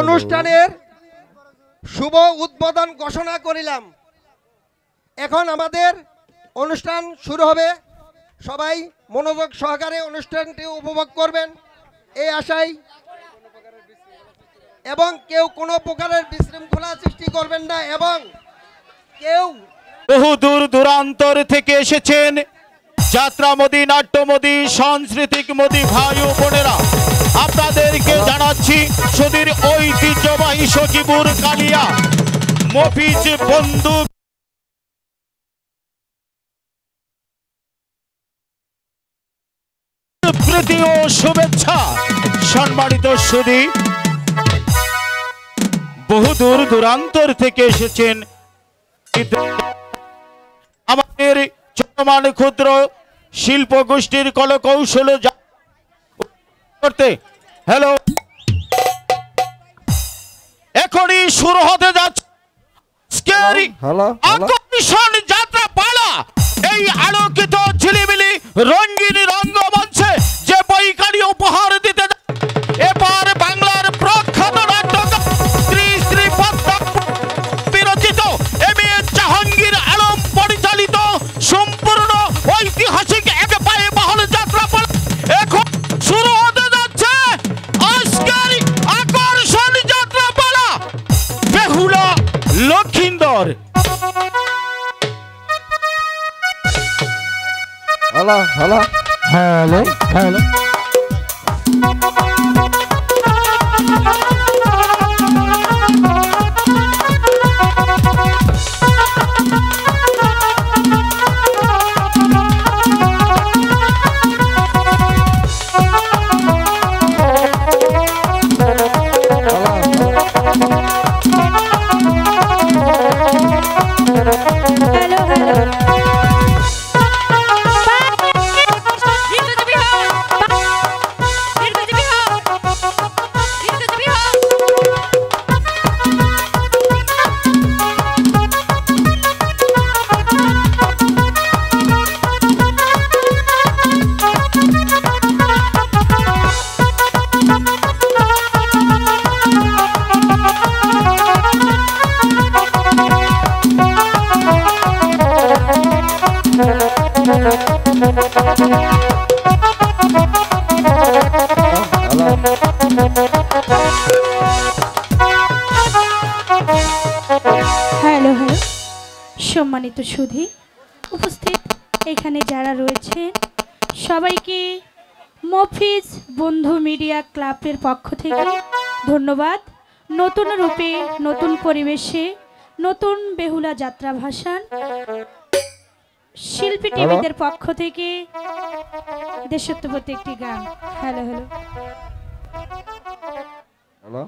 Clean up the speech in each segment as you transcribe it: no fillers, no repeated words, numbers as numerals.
অনুষ্ঠানের শুভ উদ্বোধন ঘোষণা করিলাম। এখন আমাদের অনুষ্ঠান শুরু হবে। সবাই মনোযোগ সহকারে অনুষ্ঠানটি উপভোগ করবেন এই আশায়, এবং কেউ কোনো প্রকারের বিশৃঙ্খলা সৃষ্টি করবেন না, এবং কেউ বহু দূর দূরান্তর থেকে এসেছেন যাত্রামোদী, নাট্যমোদী, সাংস্কৃতিক মোদী ভাই ও বোনেরা, আপনাদেরকে জানাচ্ছি সুধীর ঐতিহ্যবাহী সখীপুর কালিয়া মফিজ বন্ধু প্রীতি ও শুভেচ্ছা। সম্মানিত সুধী, বহু দূর দূরান্তর থেকে এসেছেন আমাদের চলমান ক্ষুদ্র শিল্প গোষ্ঠীর কলকৌশল করতে। হ্যালো, এখনই শুরু হতে যাচ্ছে আকর্ষণ যাত্রা পালা। এই আলোকিত ঝিলিমিলি রঙিন রঙ্গমঞ্চে যে বৈকারী উপহার দিতে এবার বাংলার প্রখ্যাত নাট্যকার শ্রী শ্রী বিরচিত এম এ জাহাঙ্গীর আলম পরিচালিত সম্পূর্ণ ঐতিহাসিক এক পায়ে বাহন যাত্রা পালা এখন শুরু হতে যাচ্ছে। আজকের আকর্ষণ যাত্রা পালা Behula Lakhindar. Hello hello hello hello সম্মানিত সুধী উপস্থিত এখানে যারা রয়েছেন সবাইকে মফিজ বন্ধু মিডিয়া ক্লাবের পক্ষ থেকে ধন্যবাদ। নতুন রূপে, নতুন পরিবেশে, নতুন বেহুলা যাত্রা ভাসান শিল্পী টিভিদের পক্ষ থেকে দেশাত্মবোধক একটি গান। Hello hello hello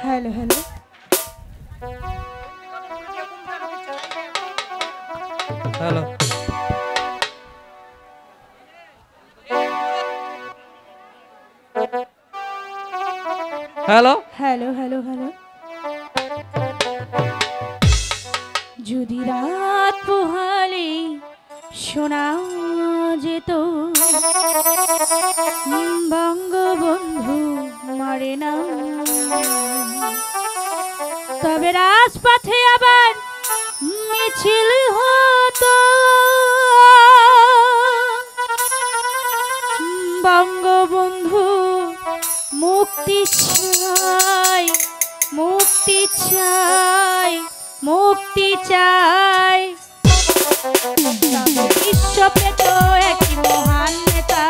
hello hello hello hello hello hello hello যদি রাত পোহালে শোনা যেত বঙ্গবন্ধু মরে না, তবে রাজপথে আবার মিছিল হতো বঙ্গবন্ধু মুক্তি চাই, মুক্তি চাই, মুক্তি চাই। বিশ্ব পেত একটি মহান নেতা,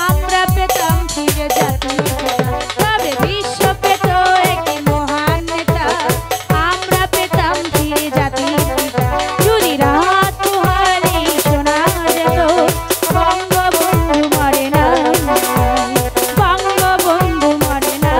আমরা পেতাম ফিরে জাতীয় পিতা। তবে বিশ্ব পেত একটি মহান নেতা, আমরা পেতাম ফিরে জাতীয় পিতা। যদি রাত পোহালে শোনা যেত বঙ্গবন্ধু মরে না, বঙ্গবন্ধু মরে না।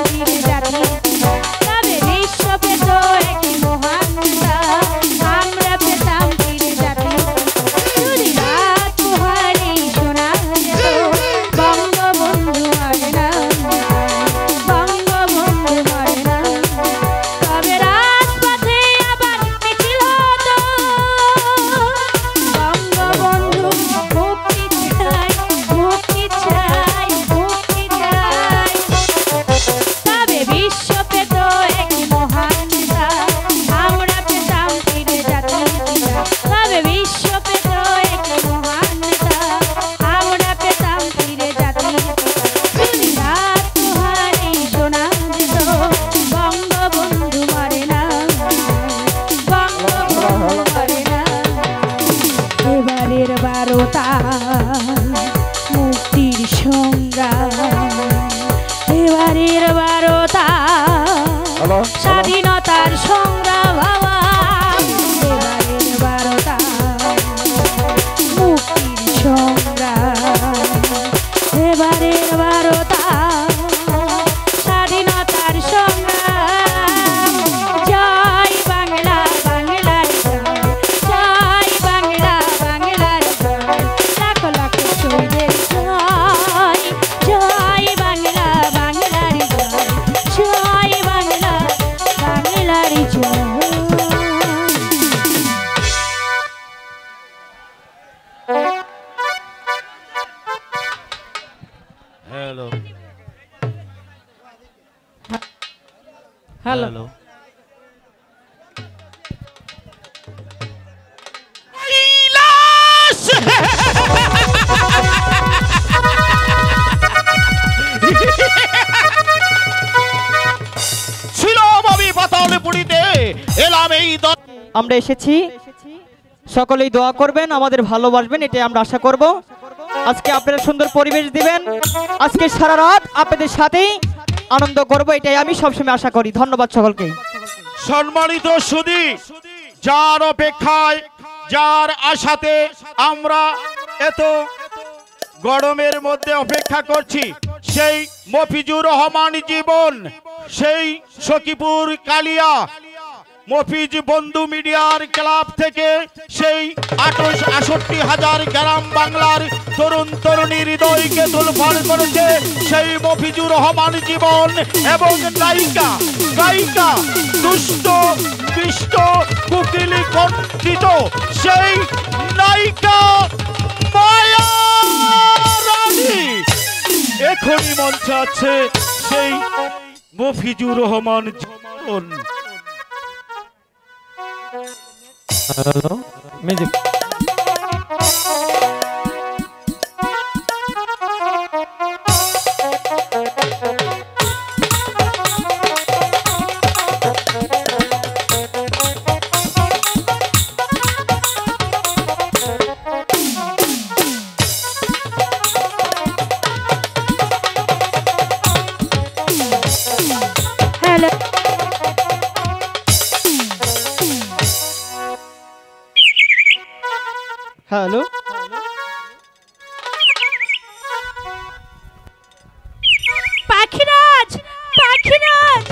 ফিরে জাতির পিতা তবে বিশ্ব পেত একটি মহান নেতা আমরা পেতাম ফিরে জাতির পিতা যদি রাত পোহারে শোনা যেত বঙ্গবন্ধু মরে না বঙ্গবন্ধু মরে না তবে রাজপথে আবার মিছিল হতো বঙ্গবন্ধু মুক্তি চাই মুক্তি চাই মুক্তি চাই তবে বিশ্ব পেত একটি মহান নেতা আমরা পেতাম ফিরে জাতির পিতা তবে বিশ্ব পেত একটি মহান নেতা আমরা পেতাম ফিরে জাতির পিতা যদি রাত পোহারে শোনা যেত বঙ্গবন্ধু মরে না বঙ্গবন্ধু মরে না এবারের 12টা মুক্তির সংগ্রাম এবারের 12টা হ্যালো স্বাধীনতার সংগ্রাম এবারের 12টা মুক্তির সংগ্রাম এবারের 12টা স্বাধীনতার সংগ্রাম জয় বাংলা বাংলার জয় জয় বাংলা বাংলার জয় লাখ লাখ শহীদের জয় জয় বাংলা বাংলার জয় জয় বাংলা বাংলার জয় হ্যালো হ্যালো কৈলাস! ছিলাম আমি পাতালপুরীতে, এলাম এই আমরা এসেছি সকলেই দোয়া করবেন আমাদের ভালোবাসবেন এটাই আমরা আশা করব আজকে আপনারা সুন্দর পরিবেশ দিবেন আজকে সারা রাত আপনাদের সাথেই আনন্দ করব এটাই আমি সবসময় আশা করি ধন্যবাদ সকলকে সম্মানিত সুধী, যার অপেক্ষায় যার আশাতে আমরা এত গরমের মধ্যে অপেক্ষা করছি, সেই মফিজুর রহমান জীবন, সেই সখীপুর কালিয়া মফিজ বন্ধু মিডিয়ার ক্লাব থেকে সেই 68,000 গ্রাম বাংলার তরুণ তরুণীর হৃদয়কে তোলপাড় করেছে সেই মফিজুর রহমান জীবন এবং নায়িকা গায়িকা দুষ্ট বিষ্ট কুকিলি কণ্ঠিত সেই নায়িকা মায়া রানী এখনই মঞ্চে আছে সেই মফিজুর রহমান জীবন। হ্যালো মিউজিক হ্যালো হ্যালো পাখিরাজ পাখিরাজ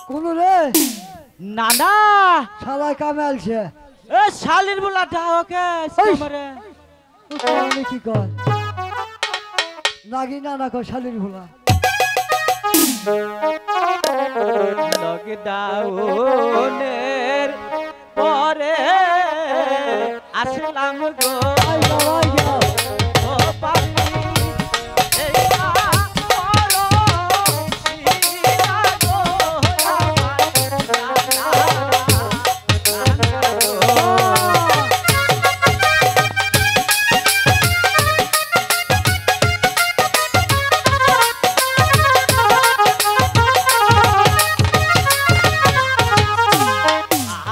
কোন রে নানা শালা কামালছে এ শালির বলা ডাকে তোমারে আমি কি কর নাগি না কর শালির ভোলা লকডাউনের পরে আসলাম গো আই বাবা গেল ও পাগলি এই করো শিরা গো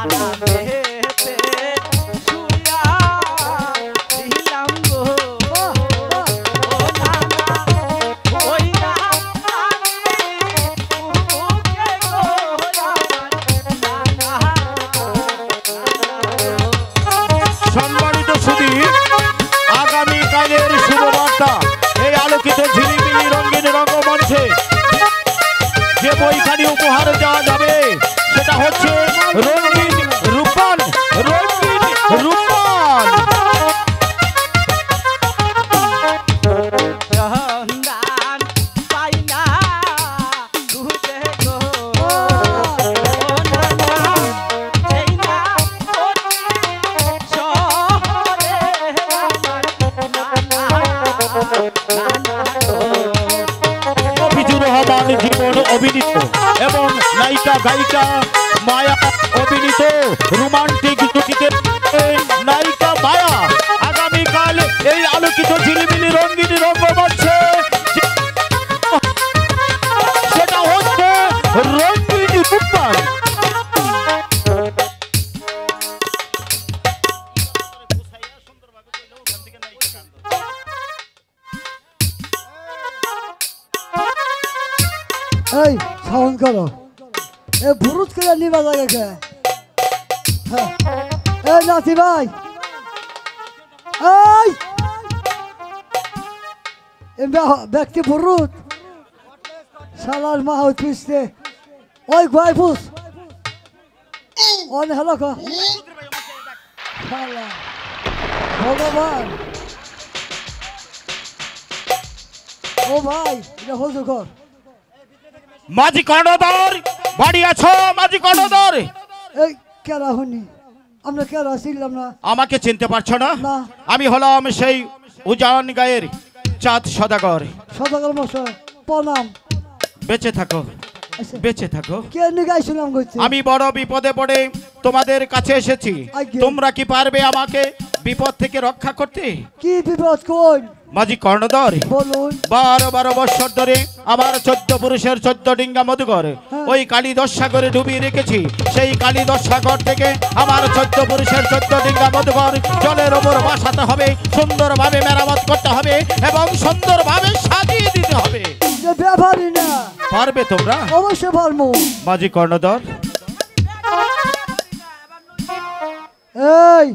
আরামেতে শুয়া দিলাম দেওয়া যাবে সেটা হচ্ছে রঙিন রূপান, রঙিন রূপান। রঙ্গান পাই না খুঁজে গো এই না শহরে মফিজুর রহমান জীবন অভিনীত এবং নায়িকা গায়িকা মায়া অভিনীত রোমান্টিক জুটিতে নায়িকা মায়া আগামীকাল এই আলোকিত ঝিলিমিলি রঙিন রঙ্গমঞ্চে সেটা হচ্ছে রঙিন রূপান। এই সাউন্ড করো, এ ভুরুত করে নিবা জায়গাকে। হ্যাঁ, এই নাতি ভাই, এই ব্যক্তি ভুরুত শালার মা হইতে ওই গয়ফুস অন হলো ক শালা ভগবান। ও ভাই এটা হজু কর। মাঝি কর্ণধর বাড়ি আছো? মাঝি কর্ণধর, এই কেরা হনি আমরা কেরা ছিলাম না। আমাকে চিনতে পারছো না? না। আমি হলাম সেই উজান গায়ের চাঁদ সদাগর। সদাগর মশাই প্রণাম। বেঁচে থাকো, আচ্ছা, বেঁচে থাকো। কে নিগাইছিলাম কইছে? আমি বড় বিপদে পড়ে তোমাদের কাছে এসেছি। আজ্ঞে। তোমরা কি পারবে আমাকে বিপদ থেকে রক্ষা করতে? কি বিপদ কোন মাঝি কর্ণধর, বলুন। 12 বছর ধরে আমার 14 পুরুষের 14 ডিঙ্গা মধুকর হ্যাঁ। ওই কালীদশ সাগরে ডুবিয়ে রেখেছি। সেই কালীদশ সাগর থেকে আমার 14 পুরুষের 14 ডিঙ্গা মধুকর জলের ওপর বাসাতে হবে, সুন্দরভাবে মেরামত করতে হবে এবং সুন্দরভাবে সাজিয়ে দিতে হবে। যে ব্যাপারই না, পারবে তোমরা? অবশ্যই পারবো। মাঝি কর্ণধর, এই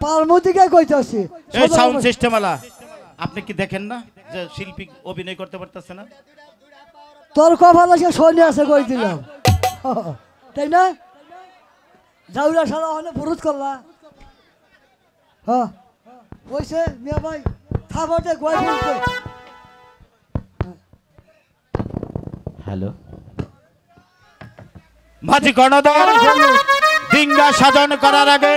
পারমো দিকে কইতাছি। এই সাউন্ড সিস্টেম আলা, আপনি কি দেখেন না যে শিল্পী অভিনয় করতে পারতেছে না? তোর কপাল আছে শনি আছে কই দিলাম, তাই না? যাওরা সারা হলে ভুরুত করলা। হ্যাঁ কইছে মিয়া ভাই খাবারটা গয় বলতে। হ্যালো মাঝি কর্ণধর, ডিঙ্গা সাজন করার আগে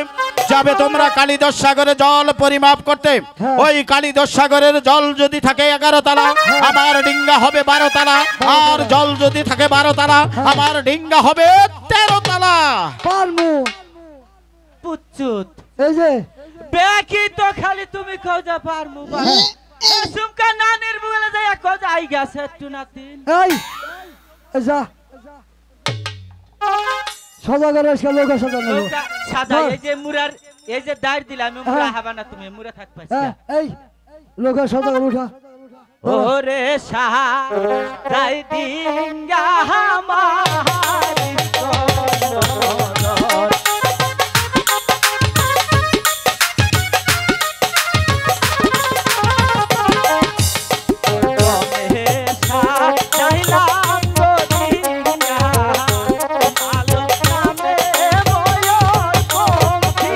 যাবে তোমরা কালীদশ সাগরে জল পরিমাপ করতে। হ্যাঁ। ওই কালীদশ সাগরের জল যদি থাকে 11 তালা, আমার ডিঙ্গা হবে 12 তালা। আর জল যদি থাকে 12 তালা, আমার ডিঙ্গা হবে 13 তালা। পারমু। পুচ্চুত এই যে বেকি তো খালি তুমি খোঁজা পারমু বাবা সুমকা নানির বুগলে যাই খোঁজা আই গেছে একটু নাতিন। এই যা সদাগর এসে লোক সাজানো। ওটা সাদা এই যে মুরার এই যে দাঁড় দিলাম আমি মুরা হাবা না তুমি মুরা থাকবা। এই লোক সদাগর উঠা। ওরে সাহা যাই ডিঙ্গা হামারি কলর ওরে সাহা যাইলাম গো ডিঙ্গা আলো নামে বয়স কমছি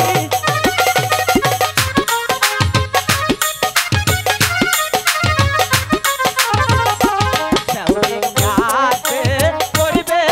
যাওয়াতে করিবে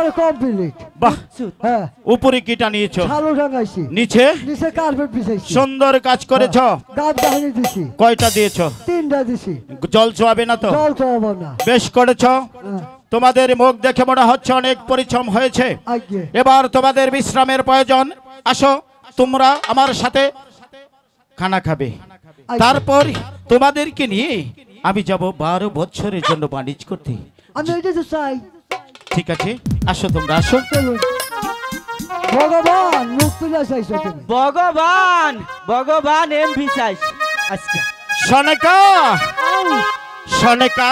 একেবারে কমপ্লিট। বাহ, হ্যাঁ উপরে কিটা নিয়েছো, শালু টাঙাইছি, নিচে নিচে কার্পেট বিছাইছি, সুন্দর কাজ করেছ। গাছ দাহানি দিছি, কয়টা দিয়েছো? 3টা দিছি। জল চোয়াবে না তো? জল খাওয়াবো না। বেশ করেছ। হ্যাঁ, তোমাদের মুখ দেখে মনে হচ্ছে অনেক পরিশ্রম হয়েছে। আগে এবার তোমাদের বিশ্রামের প্রয়োজন। আসো, তোমরা আমার সাথে খানা খাবে। তারপর তোমাদেরকে নিয়ে আমি যাব 12 বছরের জন্য বাণিজ্য করতে। আমি এটা তো চাই। ঠিক আছে, আসো তোমরা আসো। চলুন। ভগবান মুখ তুলে চাইছো তুমি। ভগবান ভগবান এমভি চাইছ আজকে। সনেকা, সনেকা,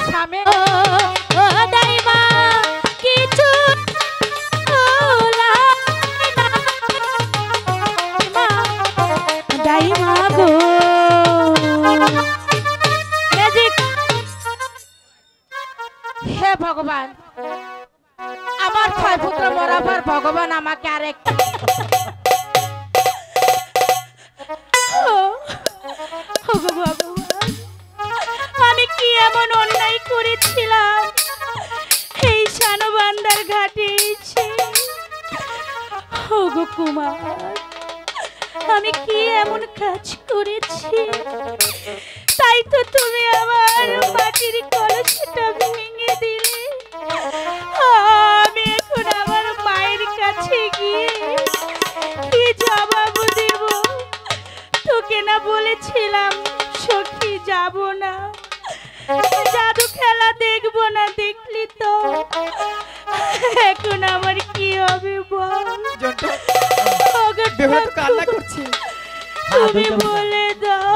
স্বামী ও দাইমা কিছু দাইমা গো ম্যাজিক। হে ভগবান, আমার 6 পুত্র মরাবার ভগবান আমাকে আরেকটা ভগবান, আমি কি এমন অন্যায় করেছিলাম এই শানবান্দার ঘাটে এসে? ওগো কুমার, আমি কি এমন কাজ করেছি তাই তো তুমি আমার মাটির কলসটা ভেঙে দিলে? আমি এখন আমার মায়ের কাছে গিয়ে কি জবাব দেব? তোকে না বলেছিলাম সখী যাব না, জাদু খেলা দেখবো না, দেখলি তো এখন আমার কি হবে বল? ওগো কান্না করছি। তুমি বলে দাও।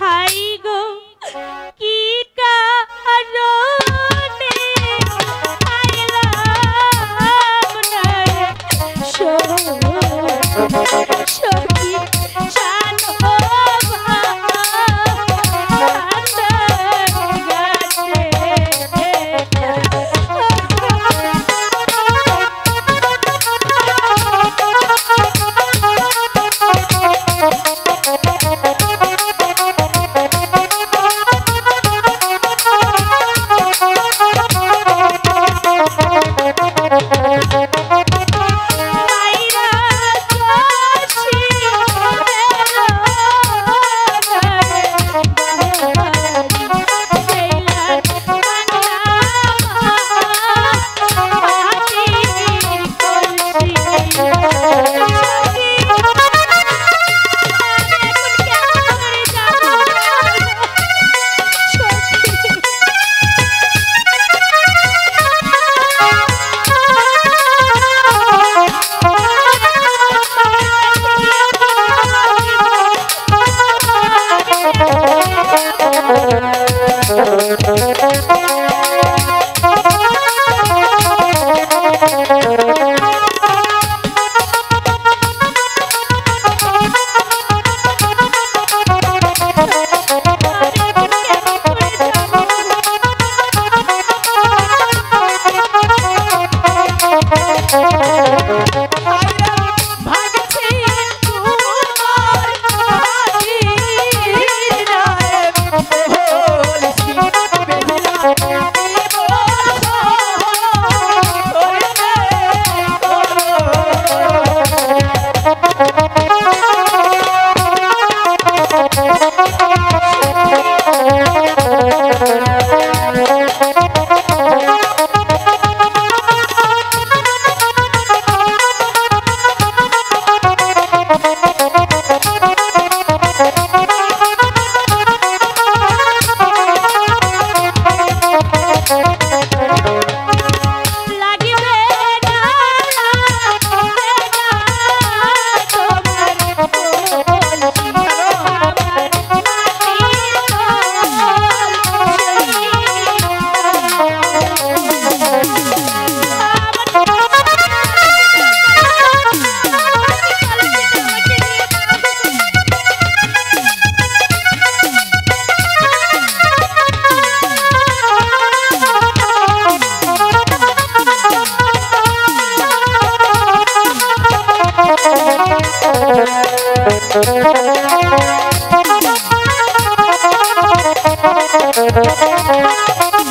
হাই গো কি কারণে আইলাম না রে সখী জানো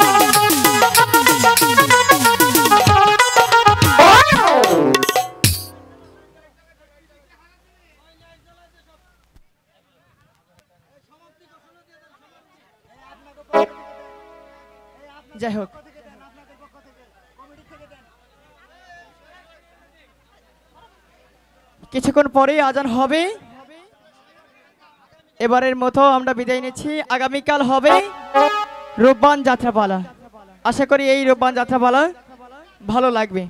Thank you. যাই হোক, কিছুক্ষণ পরেই আজান হবে। এবারের মতো আমরা বিদায় নিচ্ছি। আগামীকাল হবে রূপবান যাত্রাপালা। আশা করি এই রূপবান যাত্রাপালা ভালো লাগবে।